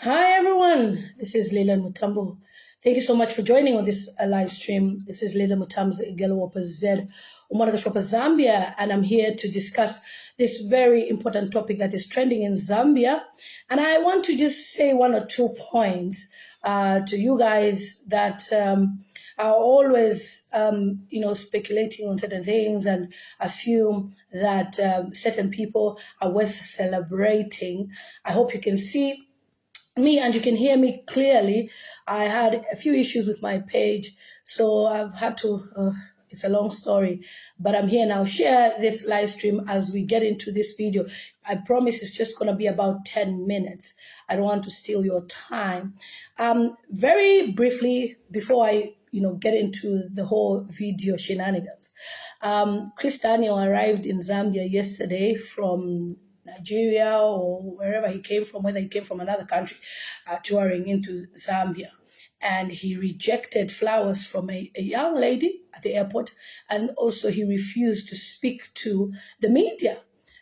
Hi everyone, this is Leila Mutambo. Thank you so much for joining on this live stream. This is Leila Mutambo Gelawapa Z, Umanagashwapa Zambia, and I'm here to discuss this very important topic that is trending in Zambia. And I want to just say one or two points to you guys that are always, speculating on certain things and assume that certain people are worth celebrating. I hope you can see me and you can hear me clearly. I had a few issues with my page, so I've had to, it's a long story, but I'm here now. Share this live stream as we get into this video. I promise it's just going to be about 10 minutes. I don't want to steal your time. Very briefly, before I get into the whole video shenanigans, Chris Daniel arrived in Zambia yesterday from Nigeria or wherever he came from, whether he came from another country, touring into Zambia. And he rejected flowers from a young lady at the airport, and also he refused to speak to the media.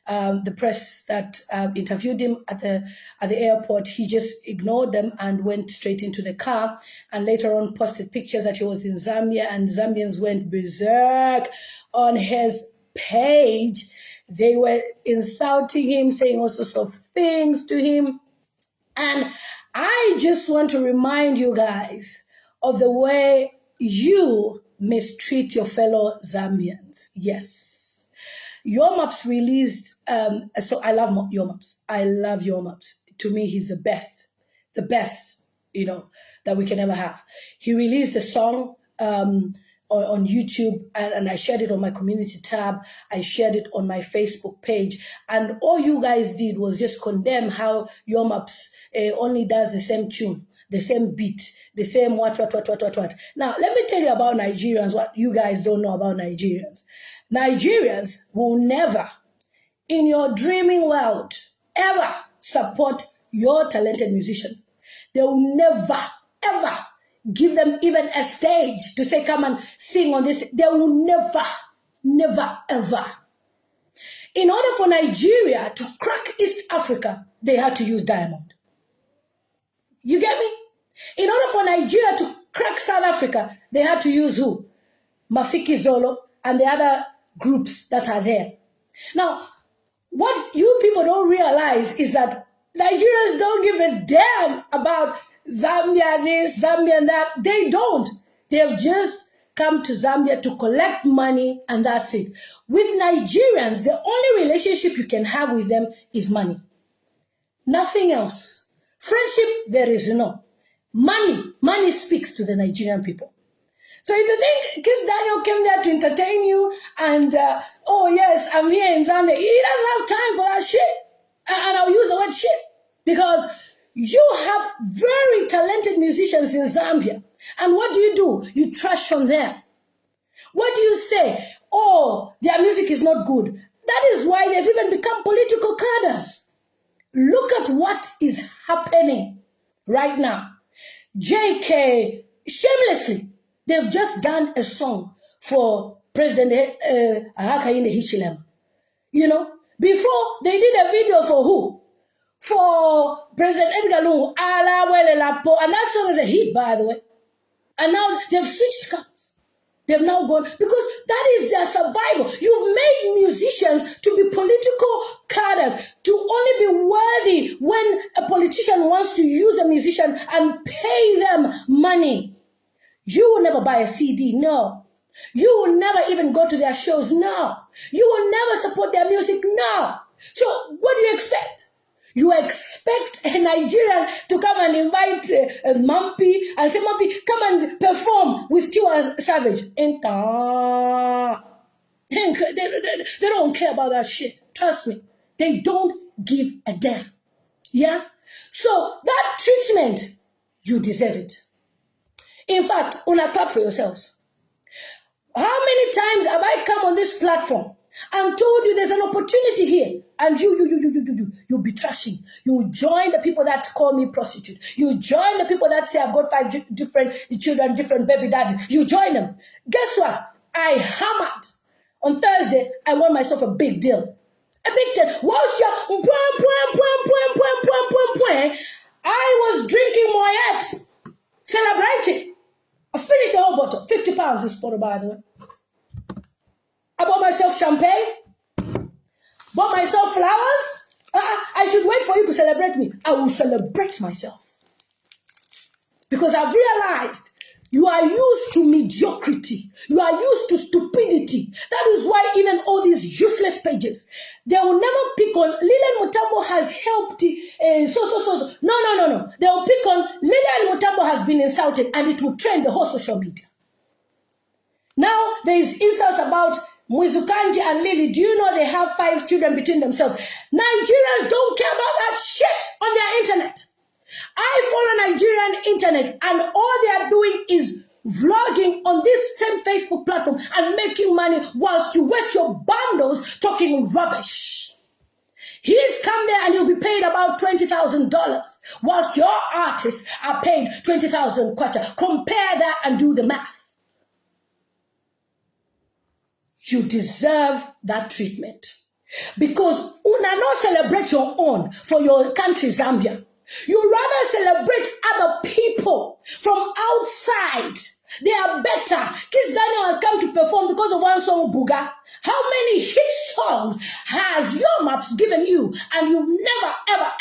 The press that interviewed him at the airport, he just ignored them and went straight into the car, and later on posted pictures that he was in Zambia, and Zambians went berserk on his page. They were insulting him, saying all sorts of things to him. And I just want to remind you guys of the way you mistreat your fellow Zambians. Yes. Yomaps released, so I love Yomaps. I love Yomaps. To me, he's the best, that we can ever have. He released a song, on YouTube, and I shared it on my community tab. I shared it on my Facebook page, and all you guys did was just condemn how Yomaps only does the same tune, the same beat, the same what. Now, let me tell you about Nigerians, what you guys don't know about Nigerians. Nigerians will never, in your dreaming world, ever support your talented musicians. They will never, ever give them even a stage to say, come and sing on this. They will never, ever. In order for Nigeria to crack East Africa, they had to use diamond. You get me? In order for Nigeria to crack South Africa, they had to use who? Mafiki Zolo and the other groups that are there. Now, what you people don't realize is that Nigerians don't give a damn about Zambia this, Zambia that. They don't. They've just come to Zambia to collect money, and that's it. With Nigerians, the only relationship you can have with them is money. Nothing else. Friendship, there is no. Money speaks to the Nigerian people. So if you think Kizz Daniel came there to entertain you and, oh yes, I'm here in Zambia, he doesn't have time for that shit. And I'll use the word shit because you have very talented musicians in Zambia. And what do? You trash on them. What do you say? Oh, their music is not good. That is why they've even become political cadres. Look at what is happening right now. JK, shamelessly, they've just done a song for President Hakainde Hichilema. Before they did a video for who? For President Edgar Lungu, and that song is a hit, by the way. And now they've switched camps. They've now gone, because that is their survival. You've made musicians to be political cadres, to only be worthy when a politician wants to use a musician and pay them money. You will never buy a CD, no. You will never even go to their shows, no. You will never support their music, no. So what do you expect? You expect a Nigerian to come and invite Mampi and say, Mampi, come and perform with Tiwa Savage. They don't care about that shit. Trust me. They don't give a damn. Yeah? So that treatment, you deserve it. In fact, una clap for yourselves. How many times have I come on this platform and told you there's an opportunity here, and you'll be trashing. You join the people that call me prostitute. You join the people that say I've got 5 different children, different baby daddies. You join them. Guess what? I hammered. On Thursday, I won myself a big deal. A big deal. I was pounds this bottle, by the way. I bought myself champagne, bought myself flowers. I should wait for you to celebrate me. I will celebrate myself. Because I've realized you are used to mediocrity. You are used to stupidity. That is why even all these useless pages, they will never pick on Lilian Mutambo has helped No. They will pick on Lilian Mutambo has been insulted, and it will trend the whole social media. Now there is insults about Mwizukanji and Lily. Do you know they have 5 children between themselves? Nigerians don't care about that shit on their internet. I follow Nigerian internet, and all they are doing is vlogging on this same Facebook platform and making money whilst you waste your bundles talking rubbish. He's come there and he'll be paid about $20,000 whilst your artists are paid 20,000 kwacha. Compare that and do the math. You deserve that treatment. Because una not celebrate your own for your country, Zambia. You rather celebrate other people from outside. They are better. Kizz has come to perform because of one song, Buga. How many hit songs has your maps given you? And you've never,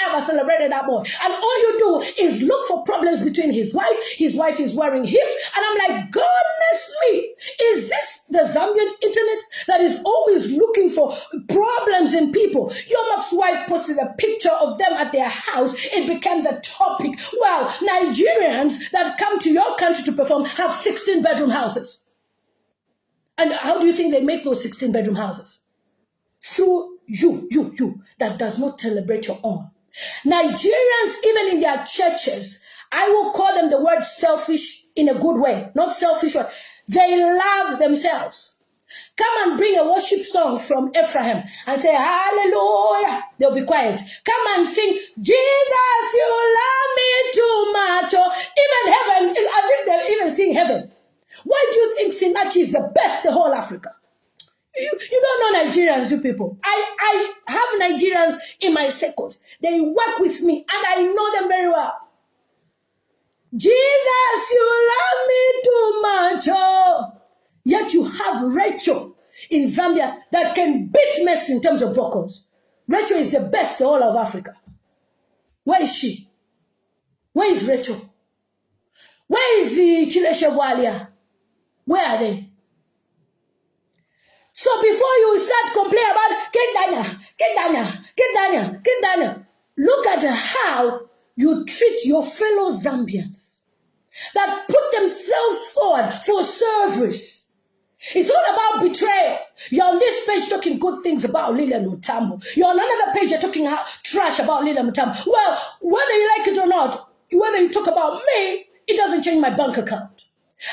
ever celebrated that boy. And all you do is look for problems between his wife. His wife is wearing hips. And I'm like, goodness me. Is this the Zambian internet that is always looking for problems in people? Your map's wife posted a picture of them at their house. It became the topic. Well, Nigerians that come to your country to perform have 16-bedroom houses. And how do you think they make those 16-bedroom houses? Through you, that does not celebrate your own. Nigerians, even in their churches, I will call them the word selfish in a good way, not selfish. They love themselves. Come and bring a worship song from Ephraim and say, hallelujah. They'll be quiet. Come and sing, Jesus, you love me too much. Or even heaven, at least they even sing heaven. Why do you think Sinachi is the best in whole Africa? You don't know Nigerians, you people. I have Nigerians in my circles. They work with me and I know them very well. Jesus, you love me too much. Oh. Yet you have Rachel in Zambia that can beat Messi in terms of vocals. Rachel is the best in all of Africa. Where is she? Where is Rachel? Where is Chileshe Bwalia? Where are they? So before you start complaining about Kedanya, look at how you treat your fellow Zambians that put themselves forward for service. It's all about betrayal. You're on this page talking good things about Lilian Mutambo. You're on another page you're talking trash about Lilian Mutambo. Well, whether you like it or not, whether you talk about me, it doesn't change my bank account.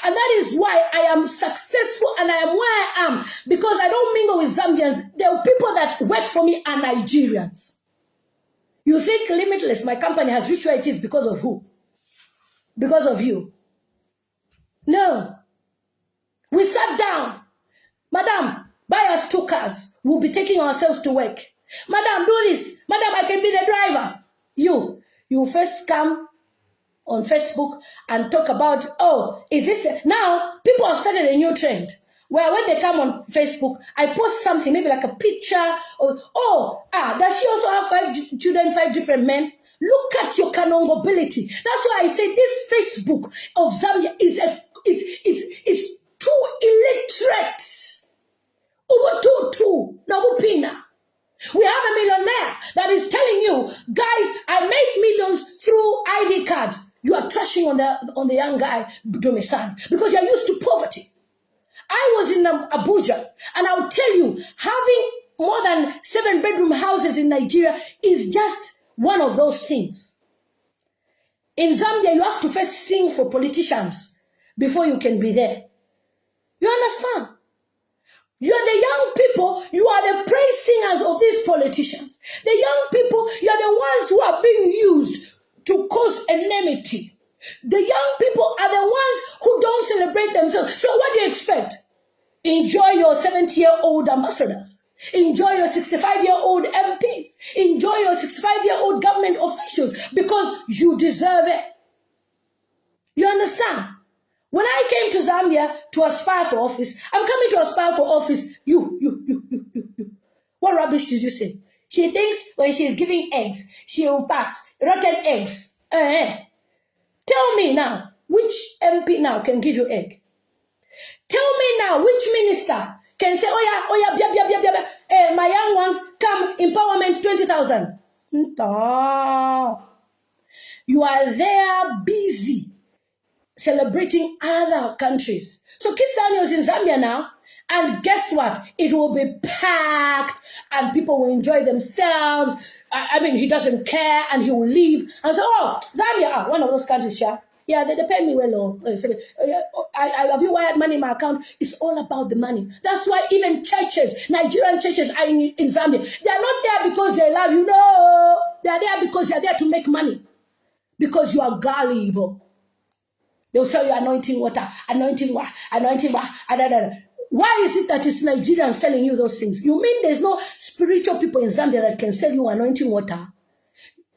And that is why I am successful and I am where I am. Because I don't mingle with Zambians. There are people that work for me are Nigerians. You think Limitless, my company, has reached where it is because of who? Because of you. No. We sat down. Madam, buy us 2 cars. We'll be taking ourselves to work. Madam, do this. Madam, I can be the driver. You first come on Facebook and talk about, oh, is this... Now, people have started a new trend where when they come on Facebook, I post something, maybe like a picture, or, does she also have 5 children, 5 different men? Look at your kanongobility. That's why I say this Facebook of Zambia is too illiterate. We have a millionaire that is telling you, guys, I made millions through ID cards. You are trashing on the young guy, Domisani, because you're used to poverty. I was in Abuja, and I'll tell you, having more than 7-bedroom houses in Nigeria is just one of those things. In Zambia, you have to first sing for politicians before you can be there. You understand? You are the young people, you are the praise singers of these politicians. The young people, you are the ones who are being used to cause enmity. The young people are the ones who don't celebrate themselves. So what do you expect? Enjoy your 70-year-old ambassadors. Enjoy your 65-year-old MPs. Enjoy your 65-year-old government officials because you deserve it. You understand? When I came to Zambia to aspire for office, I'm coming to aspire for office. You. What rubbish did you say? She thinks when she's giving eggs, she will pass. Rotten eggs. Tell me now, which MP now can give you egg? Tell me now, which minister can say, my young ones, come, empowerment 20,000. No. You are there busy celebrating other countries. So Kizz Daniel's in Zambia now, and guess what? It will be packed, and people will enjoy themselves. I mean, he doesn't care, and he will leave. And so, Zambia, one of those countries, yeah, they pay me well. Have you wired money in my account? It's all about the money. That's why even churches, Nigerian churches are in Zambia. They are not there because they love you. No, they are there because they are there to make money. Because you are gullible. They'll sell you anointing water, anointing water. Why is it that it's Nigerians selling you those things? You mean there's no spiritual people in Zambia that can sell you anointing water?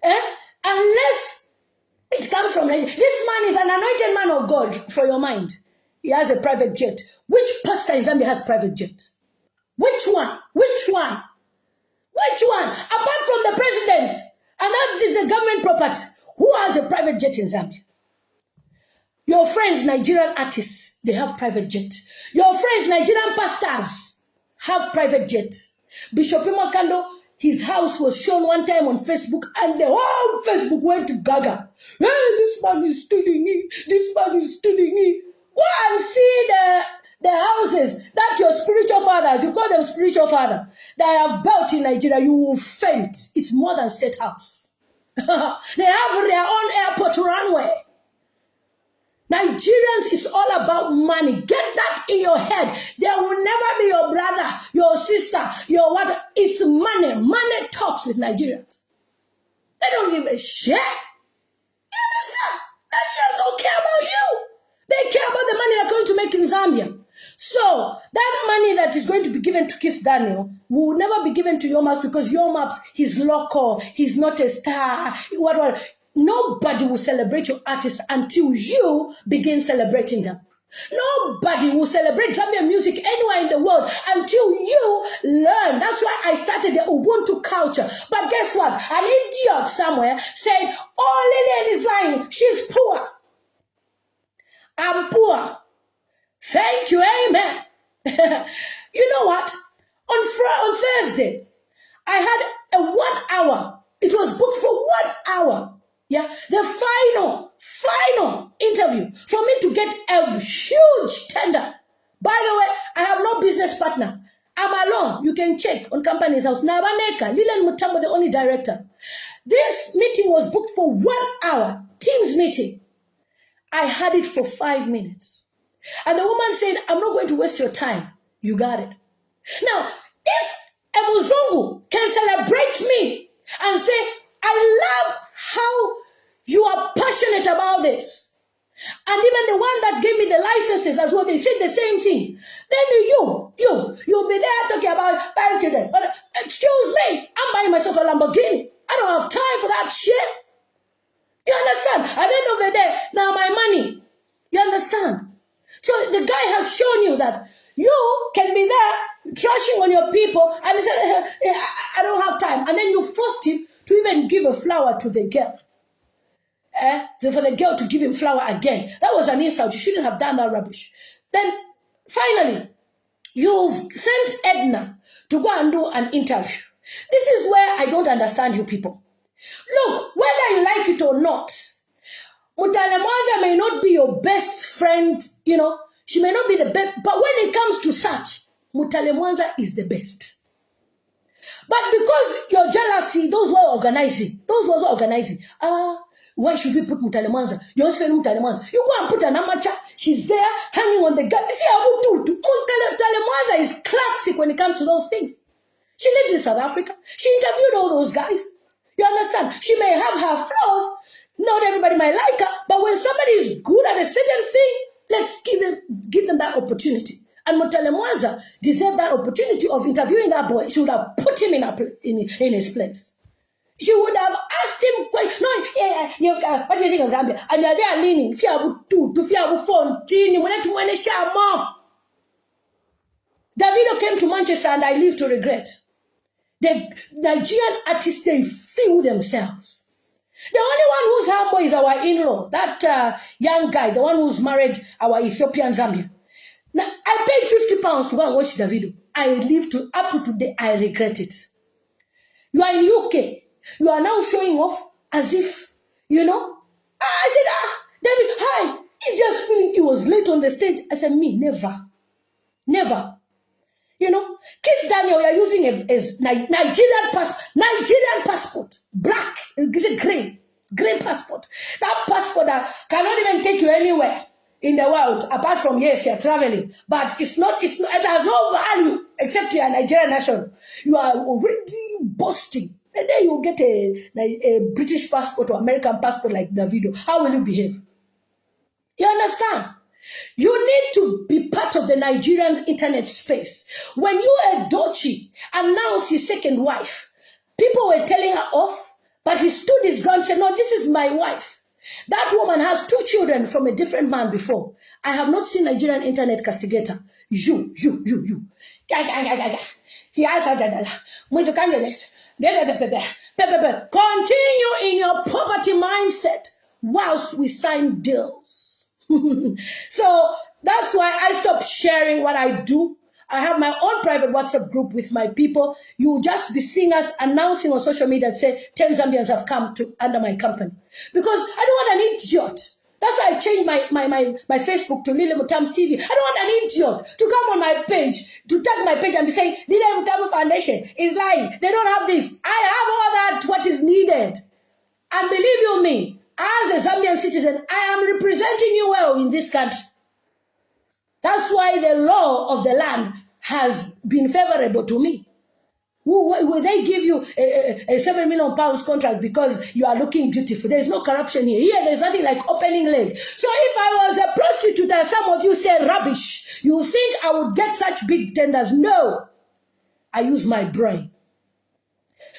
Unless it comes from Nigeria. This man is an anointed man of God for your mind. He has a private jet. Which pastor in Zambia has private jet? Which one? Apart from the president, and that is a government property. Who has a private jet in Zambia? Your friends, Nigerian artists, they have private jet. Your friends, Nigerian pastors, have private jet. Bishop Imakando, his house was shown one time on Facebook, and the whole Facebook went gaga. Hey, this man is stealing it. This man is stealing it. Go and see the houses that your spiritual fathers, you call them spiritual father, that have built in Nigeria. You will faint. It's more than State House. They have their own airport runway. Nigerians is all about money. Get that in your head. There will never be your brother, your sister, your what. It's money. Money talks with Nigerians. They don't give a shit. You understand? Nigerians don't care about you. They care about the money they're going to make in Zambia. So that money that is going to be given to Kizz Daniel will never be given to Yomaps, because Yomaps, he's local. He's not a star. What? Nobody will celebrate your artists until you begin celebrating them. Nobody will celebrate Zambian music anywhere in the world until you learn. That's why I started the Ubuntu culture. But guess what? An idiot somewhere said, oh, Lillian is lying. She's poor. I'm poor. Thank you, amen. You know what? On Thursday, I had a 1 hour. It was booked for 1 hour. Yeah, the final interview for me to get a huge tender. By the way, I have no business partner. I'm alone. You can check on Company's House. Nabaneka, Lilian Mutambo, the only director. This meeting was booked for 1 hour. Teams meeting. I had it for 5 minutes. And the woman said, I'm not going to waste your time. You got it. Now, if a Muzungu can celebrate me and say, I love how you are passionate about this. And even the one that gave me the licenses as well, they said the same thing. Then you'll be there talking about 5 children. But excuse me, I'm buying myself a Lamborghini. I don't have time for that shit. You understand? At the end of the day, now my money. You understand? So the guy has shown you that you can be there trashing on your people, and he said, I don't have time. And then you forced him to even give a flower to the girl. So for the girl to give him flower again. That was an insult. You shouldn't have done that rubbish. Then, finally, you've sent Edna to go and do an interview. This is where I don't understand you people. Look, whether you like it or not, Mutale Mwanza may not be your best friend, you know. She may not be the best, but when it comes to such, Mutale Mwanza is the best. But because your jealousy, those were organizing. Why should we put Mutale Mwanza? You're saying Mutale Mwanza. You go and put an amateur. She's there hanging on the gut. See how Mutale Mwanza is classic when it comes to those things. She lived in South Africa. She interviewed all those guys. You understand? She may have her flaws. Not everybody might like her. But when somebody is good at a certain thing, let's give them that opportunity. And Mutale Mwanza deserved that opportunity of interviewing that boy. She would have put him in his place. She would have asked him, what do you think of Zambia? And they are leaning, Davido came to Manchester and I live to regret. The Nigerian artists, they feel themselves. The only one who's humble is our in-law, that young guy, the one who's married our Ethiopian Zambian. Now, I paid £50 to go and watch Davido. I live up to today, I regret it. You are in UK. You are now showing off as if, I said, David, hi. He's just feeling he was late on the stage. I said, me, never. Never. Kizz Daniel, you are using a Nigerian passport. Black. It's a green passport. That passport that cannot even take you anywhere in the world, apart from, yes, you're traveling. But it has no value except you're a Nigerian national. You are already boasting. And then you get a British passport or American passport like Davido. How will you behave? You understand? You need to be part of the Nigerian internet space. When you Dochi announced his second wife, people were telling her off, but he stood his ground and said, no, this is my wife. That woman has 2 children from a different man before. I have not seen Nigerian internet castigator. You. Continue in your poverty mindset whilst we sign deals. So that's why I stopped sharing what I do. I have my own private WhatsApp group with my people. You will just be seeing us announcing on social media and say 10 Zambians have come under my company. Because I don't want an idiot. That's why I changed my Facebook to Lile Mutam's TV. I don't want an idiot to come on my page, to tag my page and be saying, Lile Mutam Foundation is lying. They don't have this. I have all that, what is needed. And believe you me, as a Zambian citizen, I am representing you well in this country. That's why the law of the land has been favorable to me. Will they give you a £7 million contract because you are looking beautiful? There's no corruption here. Here, there's nothing like opening leg. So if I was a prostitute and some of you say rubbish, you think I would get such big tenders? No. I use my brain.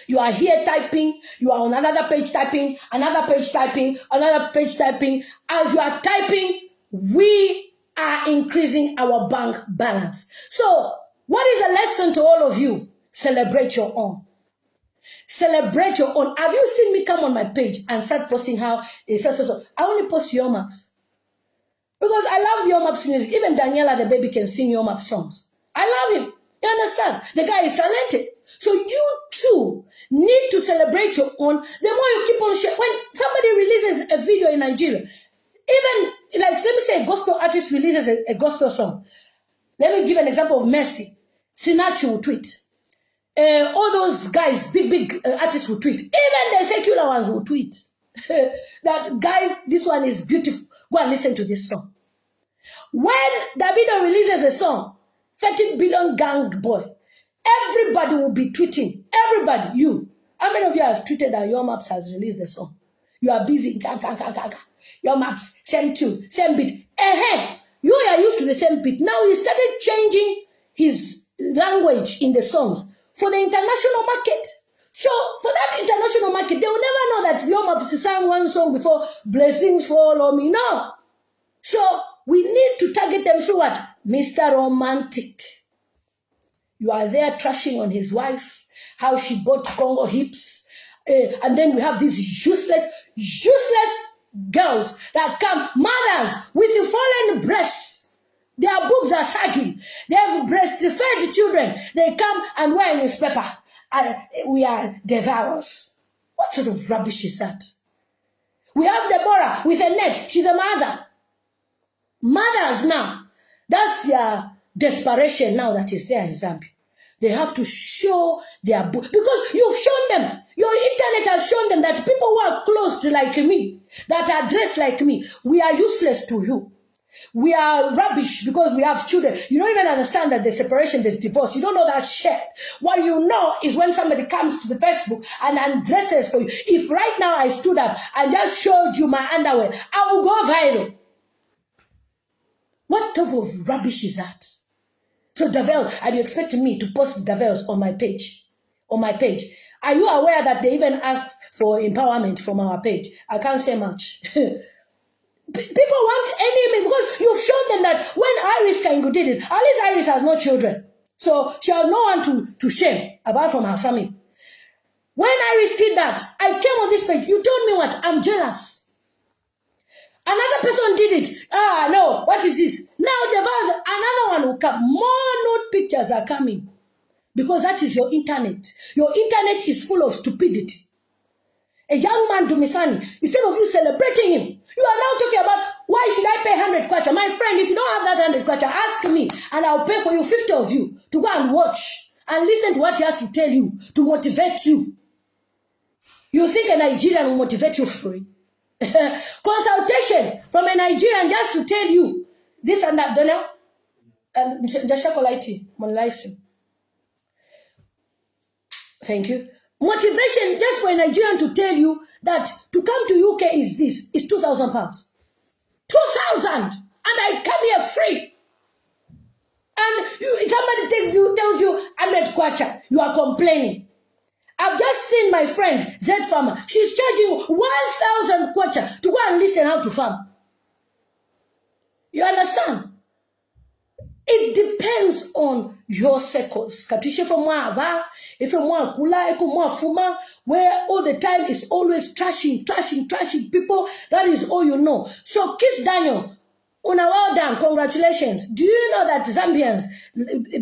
You are here typing, you are on another page typing, another page typing, another page typing. As you are typing, we are increasing our bank balance. So, what is a lesson to all of you? Celebrate your own. Celebrate your own. Have you seen me come on my page and start posting how it says so? I only post your maps. Because I love your maps music. Even Daniela the baby can sing your map songs. I love him. You understand? The guy is talented. So you too need to celebrate your own. The more you keep on sharing. When somebody releases a video in Nigeria, even like let me say a gospel artist releases a gospel song. Let me give an example of Mercy. Sinachi will tweet. All those guys, big artists will tweet. Even the secular ones will tweet. That guys, this one is beautiful. Go and listen to this song. When Davido releases a song, 30 billion gang boy, everybody will be tweeting. Everybody, you. How many of you have tweeted that Your Maps has released the song? You are busy. Your Maps, same tune, same beat. You are used to the same beat. Now he started changing his language in the songs for the international market. So for that international market, they will never know that Your Maps sang one song before Blessings Fall on Me. No. So we need to target them through what? Mr. Romantic. You are there trashing on his wife, how she bought Congo hips. And then we have these useless girls that come, mothers with fallen breasts. Their boobs are sagging. They have breastfed children. They come and wear newspaper. And we are devourers. What sort of rubbish is that? We have Deborah with a net. She's a mother. Mothers now. That's their desperation now that is there in Zambia. They have to show their boobs. Because you've shown them. Your internet has shown them that people who are clothed like me, that are dressed like me, we are useless to you. We are rubbish because we have children. You don't even understand that there's separation, there's divorce. You don't know that shit. What you know is when somebody comes to the Facebook and undresses for you. If right now I stood up and just showed you my underwear, I will go viral. What type of rubbish is that? So Davel, are you expecting me to post Davels on my page? On my page. Are you aware that they even ask for empowerment from our page? I can't say much. People want enemy because you've shown them that when Iris Kaingu did it, at least Iris has no children. So she has no one to shame apart from her family. When Iris did that, I came on this page. You told me what? I'm jealous. Another person did it. No, what is this? Now there was another one who come. More nude pictures are coming. Because that is your internet. Your internet is full of stupidity. A young man, Dumisani, instead of you celebrating him, you are now talking about why should I pay 100 kwacha? My friend, if you don't have that 100 kwacha, ask me and I'll pay for you 50 of you to go and watch and listen to what he has to tell you to motivate you. You think a Nigerian will motivate you free? Consultation from a Nigerian just to tell you this and that, don't you? And thank you. Motivation just for a Nigerian to tell you that to come to UK is this, is 2,000 pounds. 2,000! And I come here free. And somebody tells you 100 kwacha. You are complaining. I've just seen my friend, Z Farmer. She's charging 1,000 kwacha to go and listen how to farm. You understand? It depends on your circles. Where all the time is always trashing people. That is all you know. So Kizz Daniel, well done, congratulations. Do you know that Zambians,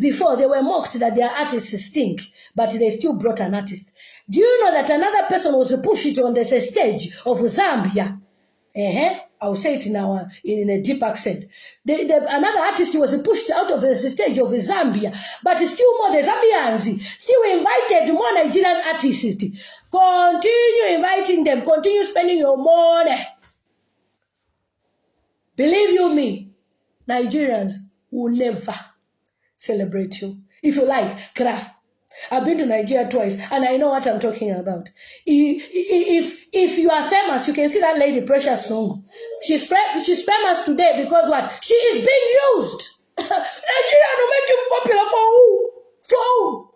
before they were mocked that their artists stink, but they still brought an artist? Do you know that another person was pushed it on the stage of Zambia? I'll say it now in a deep accent. Another artist was pushed out of the stage of Zambia, but still more the Zambians still invited more Nigerian artists. Continue inviting them, continue spending your money. Believe you me, Nigerians will never celebrate you. If you like, cry. I've been to Nigeria twice, and I know what I'm talking about. If you are famous, you can see that lady, Precious Nungu. She's famous today because what? She is being used. Nigeria will make you popular for who? For who?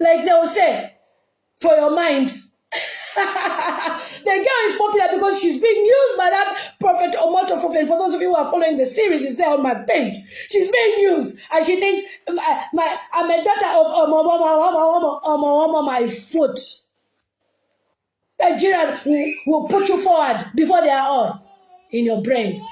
Like they will say, for your mind. The girl is popular because she's being used by that Prophet Omoto Prophet. For those of you who are following the series, it's there on my page. She's being used, and she thinks I'm a daughter of my foot. Nigerian will put you forward before they are on in your brain.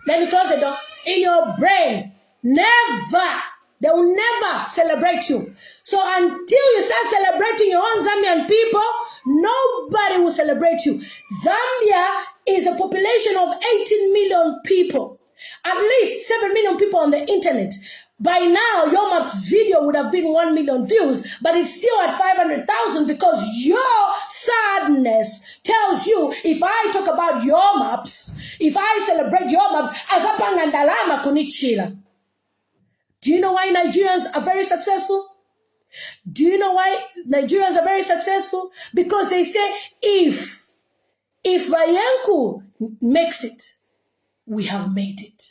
Let me close the door. In your brain, never. They will never celebrate you. So until you start celebrating your own Zambian people, nobody will celebrate you. Zambia is a population of 18 million people. At least 7 million people on the internet. By now, your map's video would have been 1 million views, but it's still at 500,000 because your sadness tells you, if I talk about your maps, if I celebrate your maps, azapangandalama kunichila. Do you know why Nigerians are very successful? Do you know why Nigerians are very successful? Because they say, if Vayanku makes it, we have made it.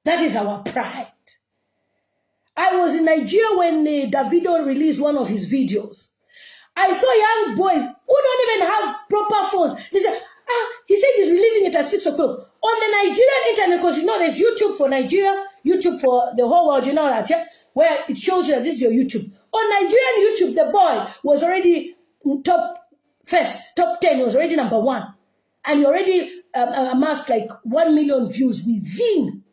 That is our pride. I was in Nigeria when Davido released one of his videos. I saw young boys who don't even have proper phones. They said, he said he's releasing it at 6 o'clock. On the Nigerian internet, because you know there's YouTube for Nigeria, YouTube for the whole world, you know that, yeah? Where it shows you that this is your YouTube. On Nigerian YouTube, the boy was already top 10, he was already number 1. And he already amassed like 1 million views within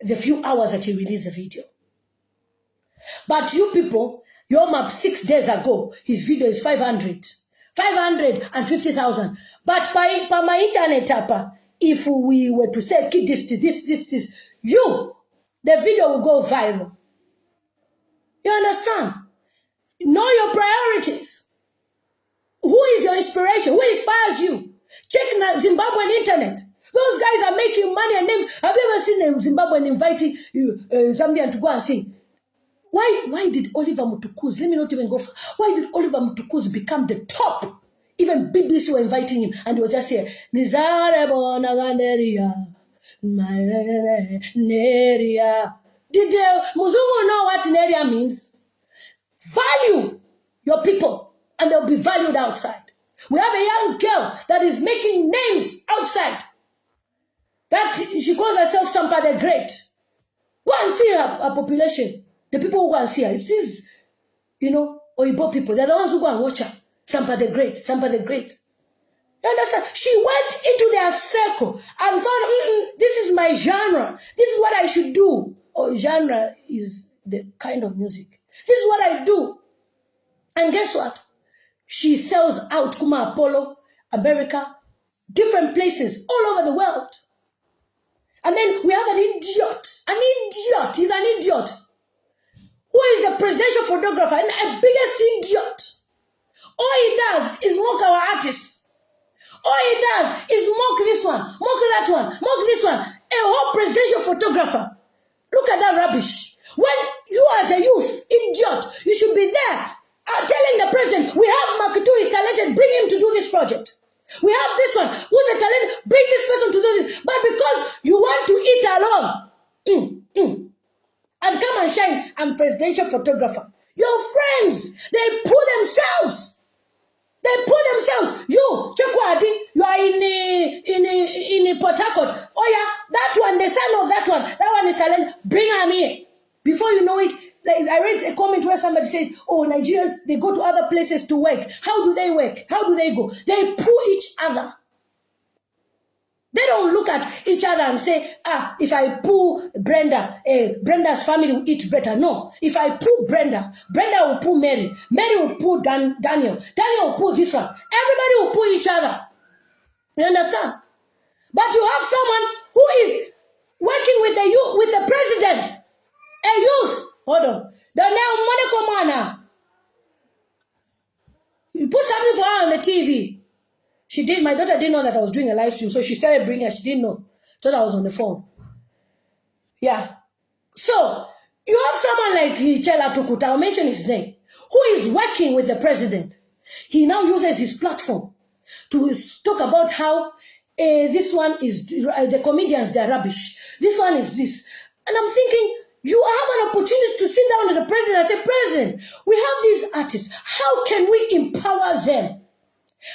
the few hours that he released the video. But you people, your map 6 days ago, his video is 550,000. But by my internet, if we were to say, keep this, the video will go viral. You understand? Know your priorities. Who is your inspiration? Who inspires you? Check Zimbabwean internet. Those guys are making money and names. Have you ever seen a Zimbabwean inviting Zambian to go and sing? Why did Oliver Mutukuz, let me not even go far. Why did Oliver Mutukuz become the top? Even BBC were inviting him, and he was just here. Did Muzungu know what Neria means? Value your people, and they'll be valued outside. We have a young girl that is making names outside. That she calls herself Sampa the Great. Go and see her population. The people who go and see her. It's these, Oyibo people. They're the ones who go and watch her. Sampa the Great. Sampa the Great. You understand? She went into their circle and found, this is my genre. This is what I should do. Or genre is the kind of music. This is what I do. And guess what? She sells out Kuma Apollo, America, different places all over the world. And then we have an idiot. He's an idiot. Who is a presidential photographer and a biggest idiot. All he does is mock our artists. All he does is mock this one, mock that one, mock this one. A whole presidential photographer. Look at that rubbish. When you as a youth, idiot, you should be there telling the president, we have Mark 2 is talented, bring him to do this project. We have this one, who's a talent, bring this person to do this. But because you want to eat alone, and come and shine, I'm presidential photographer. Your friends, they pull themselves. They put themselves. You, Chekwadi, you are in Port Harcourt. Oh yeah, that one, the son of that one is talent. Bring him here. Before you know it, I read a comment where somebody said, oh, Nigerians, they go to other places to work. How do they work? How do they go? They pull each other. They don't look at each other and say, if I pull Brenda, Brenda's family will eat better. No. If I pull Brenda, Brenda will pull Mary. Mary will pull Daniel. Daniel will pull this one. Everybody will pull each other. You understand? But you have someone who is working with the president. A youth. Hold on. The now Monica. You put something for her on the TV. She did. My daughter didn't know that I was doing a live stream, so she started bringing her. She didn't know. Thought I was on the phone. Yeah. So you have someone like Hichela Tukuta, I'll mention his name, who is working with the president. He now uses his platform to talk about how this one is the comedians, they're rubbish. This one is this, and I'm thinking, you have an opportunity to sit down with the president and say, President, we have these artists. How can we empower them?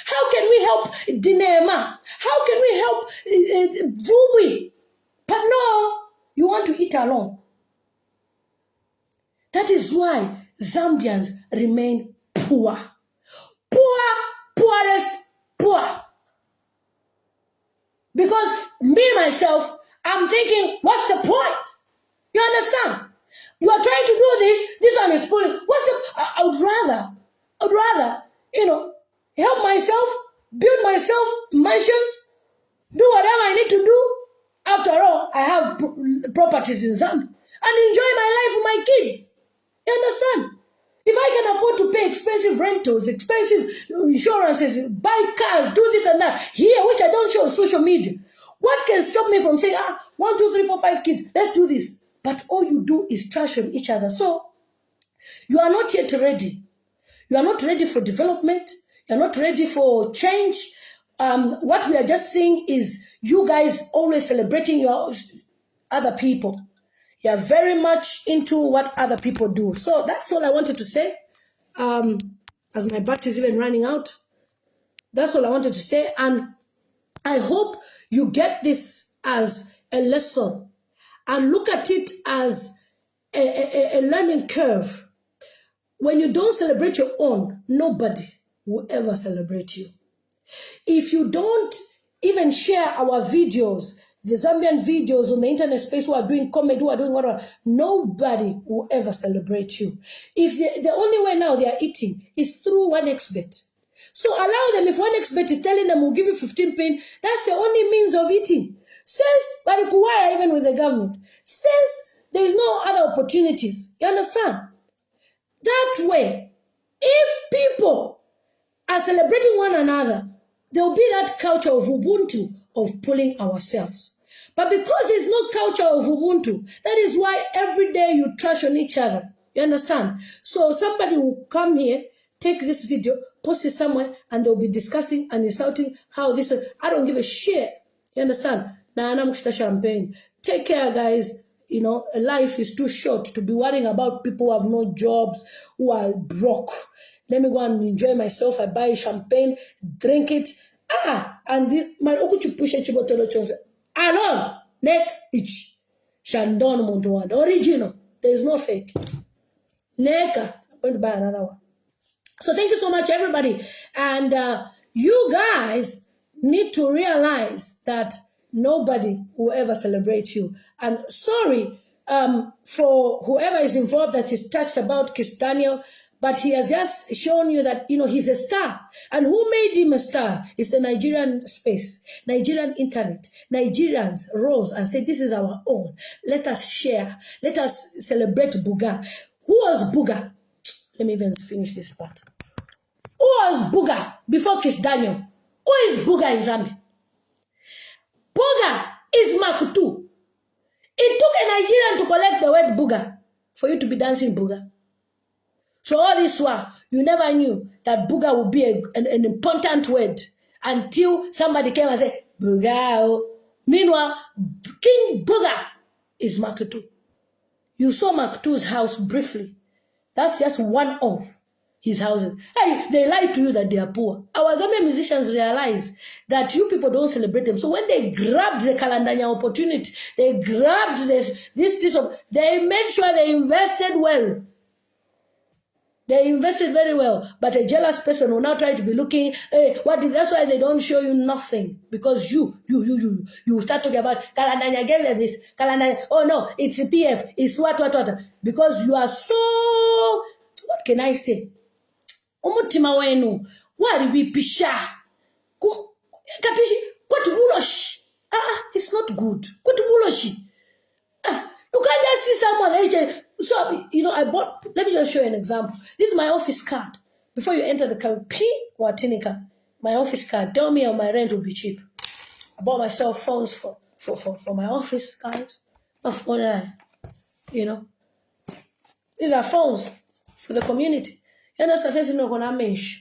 How can we help Dinema? How can we help Vubi? But no, you want to eat alone. That is why Zambians remain poor. Poor, poorest, poor. Because me, myself, I'm thinking, what's the point? You understand? You are trying to do this one is pulling. I would rather, help myself, build myself mansions, do whatever I need to do. After all, I have properties in Zambia and enjoy my life with my kids. You understand? If I can afford to pay expensive rentals, expensive insurances, buy cars, do this and that here, which I don't show on social media, what can stop me from saying, 1, 2, 3, 4, 5 kids, let's do this? But all you do is trash on each other. So you are not yet ready. You are not ready for development. You are not ready for change. What we are just seeing is you guys always celebrating your other people. You are very much into what other people do. So that's all I wanted to say. As my bat is even running out. That's all I wanted to say. And I hope you get this as a lesson and look at it as a learning curve. When you don't celebrate your own, nobody will ever celebrate you. If you don't even share our videos, the Zambian videos on the internet space who are doing comedy, who are doing whatever, nobody will ever celebrate you. If the only way now they are eating is through 1xBet. So allow them, if 1xBet is telling them we'll give you 15 pin, that's the only means of eating. Since, but even with the government, since there is no other opportunities, you understand? That way, if people are celebrating one another, there will be that culture of Ubuntu, of pulling ourselves. But because there's no culture of Ubuntu, that is why every day you trash on each other. You understand? So somebody will come here, take this video, post it somewhere, and they'll be discussing and insulting how this. I don't give a shit. You understand? Nah, I'm champagne. Take care, guys. You know, life is too short to be worrying about people who have no jobs, who are broke. Let me go and enjoy myself. I buy champagne, drink it. And my okuchu push chibotolo chose. Alone, neck itch. Shandon Montoan. Original. There is no fake. Neck. I'm going to buy another one. So thank you so much, everybody. And you guys need to realize that nobody will ever celebrate you. And sorry for whoever is involved that is touched about Kizz Daniel, but he has just shown you that, you know, he's a star. And who made him a star? It's the Nigerian space, Nigerian internet. Nigerians rose and said, this is our own. Let us share. Let us celebrate Buga. Who was Buga? Let me even finish this part. Who was Buga before Kizz Daniel? Who is Buga in Zambia? Buga is Mark 2. It took a Nigerian to collect the word Buga for you to be dancing Buga. So all this while, you never knew that Buga would be an important word until somebody came and said, Buga. Meanwhile, King Buga is Mark 2. You saw Mark 2's house briefly. That's just one of his houses. Hey, they lie to you that they are poor. Our Zambian musicians realize that you people don't celebrate them. So when they grabbed the Kalandanya opportunity, they grabbed this, they made sure they invested well. They invested very well, but a jealous person will now try to be looking, hey, that's why they don't show you nothing. Because you start talking about, Kalandanya gave them this, Kalandanya, oh no, it's PF, it's what. Because you are so, what can I say? Umutima wenu, wari pisha. Katishi, kwatu buloshi. It's not good. Kwatu buloshi. You can't just see someone. So, you know, let me just show you an example. This is my office card. Before you enter the car, Watinika, my office card. Tell me how my rent will be cheap. I bought myself phones for my office, guys. My phone, you know. These are phones for the community. You understand?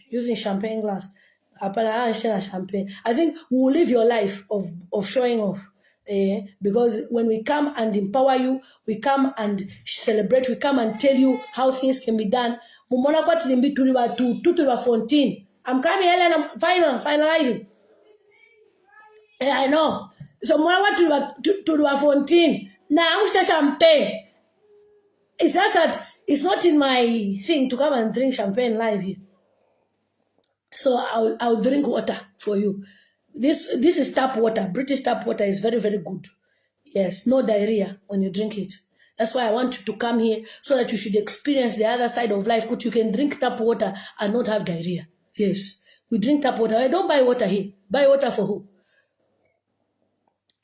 Using champagne glass. Champagne. I think we will live your life of showing off. Because when we come and empower you, we come and celebrate, we come and tell you how things can be done. I'm coming here and I'm finalizing. I know. So to 14. Now I'm champagne. It's just that it's not in my thing to come and drink champagne live here. So I'll drink water for you. This is tap water. British tap water is very, very good. Yes, no diarrhea when you drink it. That's why I want you to come here so that you should experience the other side of life. You can drink tap water and not have diarrhea. Yes, we drink tap water. I don't buy water here. Buy water for who?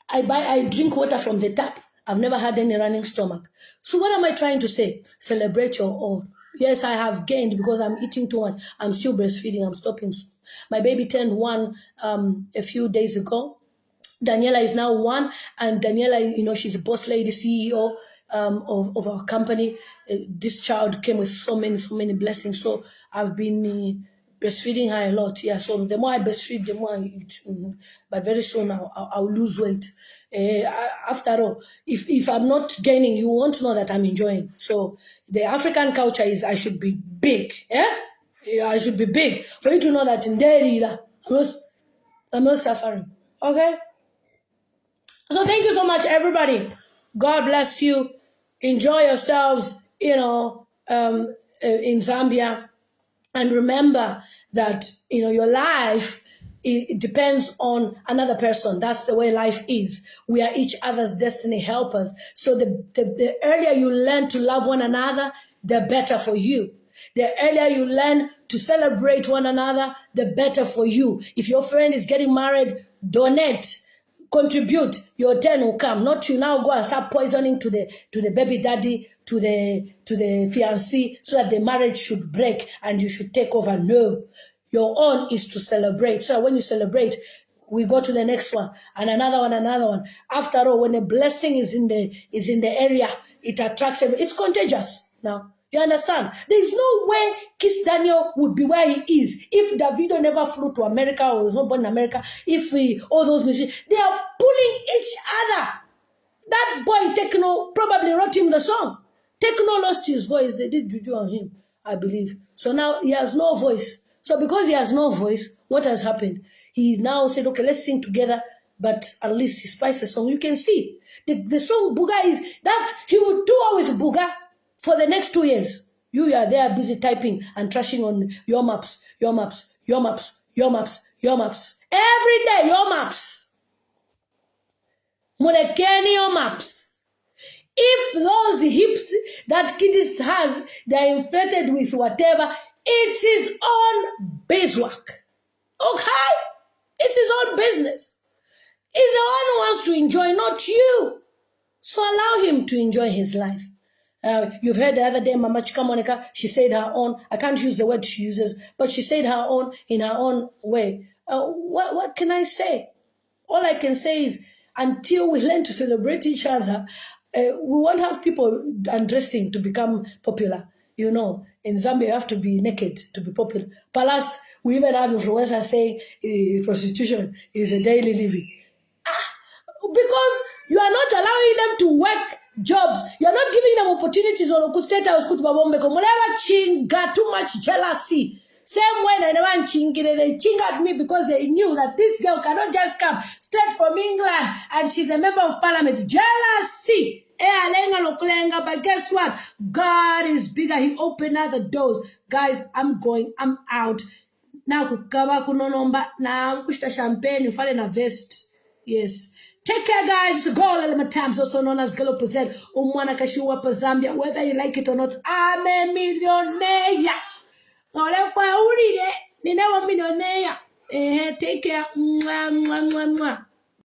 I drink water from the tap. I've never had any running stomach. So what am I trying to say? Celebrate your own. Yes, I have gained because I'm eating too much. I'm still breastfeeding. I'm stopping. My baby turned 1 a few days ago. Daniela is now 1, and Daniela, you know, she's a boss lady, CEO of our company. This child came with so many blessings. So I've been breastfeeding her a lot. Yeah. So the more I breastfeed, the more I eat. But very soon I'll lose weight. After all, if I'm not gaining, you won't know that I'm enjoying. So the African culture is I should be big. Yeah, I should be big for you to know that in there I'm not suffering. Okay. So thank you so much, everybody. God bless you. Enjoy yourselves. You know, in Zambia, and remember that your life. It depends on another person. That's the way life is. We are each other's destiny helpers. So the earlier you learn to love one another, the better for you. The earlier you learn to celebrate one another, the better for you. If your friend is getting married, donate, contribute. Your turn will come. Not you now go and start poisoning to the baby daddy, to the fiancé, so that the marriage should break and you should take over. No. Your own is to celebrate. So when you celebrate, we go to the next one and another one. After all, when a blessing is in the area, it attracts everyone. It's contagious. Now, you understand? There is no way Kizz Daniel would be where he is if Davido never flew to America or was not born in America. If all those musicians, they are pulling each other. That boy Tekno probably wrote him the song. Tekno lost his voice. They did juju on him, I believe. So now he has no voice. So because he has no voice, what has happened? He now said, okay, let's sing together, but at least he spiced the song. You can see the song Buga is that he would tour with Buga for the next 2 years. You are there busy typing and trashing on your maps, your maps, your maps, your maps, your maps. Every day, your maps. Mulekeni your maps. If those hips that Kizz has, they're inflated with whatever, it's his own beeswax. Okay? It's his own business. He's the one who wants to enjoy, not you. So allow him to enjoy his life. You've heard the other day, Mama Chika Monica, she said her own, I can't use the word she uses, but she said her own in her own way. What can I say? All I can say is, until we learn to celebrate each other, we won't have people undressing to become popular. You know, in Zambia, you have to be naked to be popular. But last, we even have influencers saying prostitution is a daily living. Because you are not allowing them to work jobs. You are not giving them opportunities on State House. Chinga, too much jealousy. Same way they ching at me because they knew that this girl cannot just come straight from England and she's a member of parliament. Jealousy. But guess what? God is bigger. He opened other doors. Guys, I'm going. I'm out. Now kukaba kunonomba na kushta champagne ufale na vest. Yes. Take care, guys. It's Girl Element Times, also known as Girl Present. Umwana kashiwa pa Zambia. Whether you like it or not, I'm a millionaire. Ole kwa uri de. Ninawa millionaire. Take care. Mwah, mwah, mwah, mwah.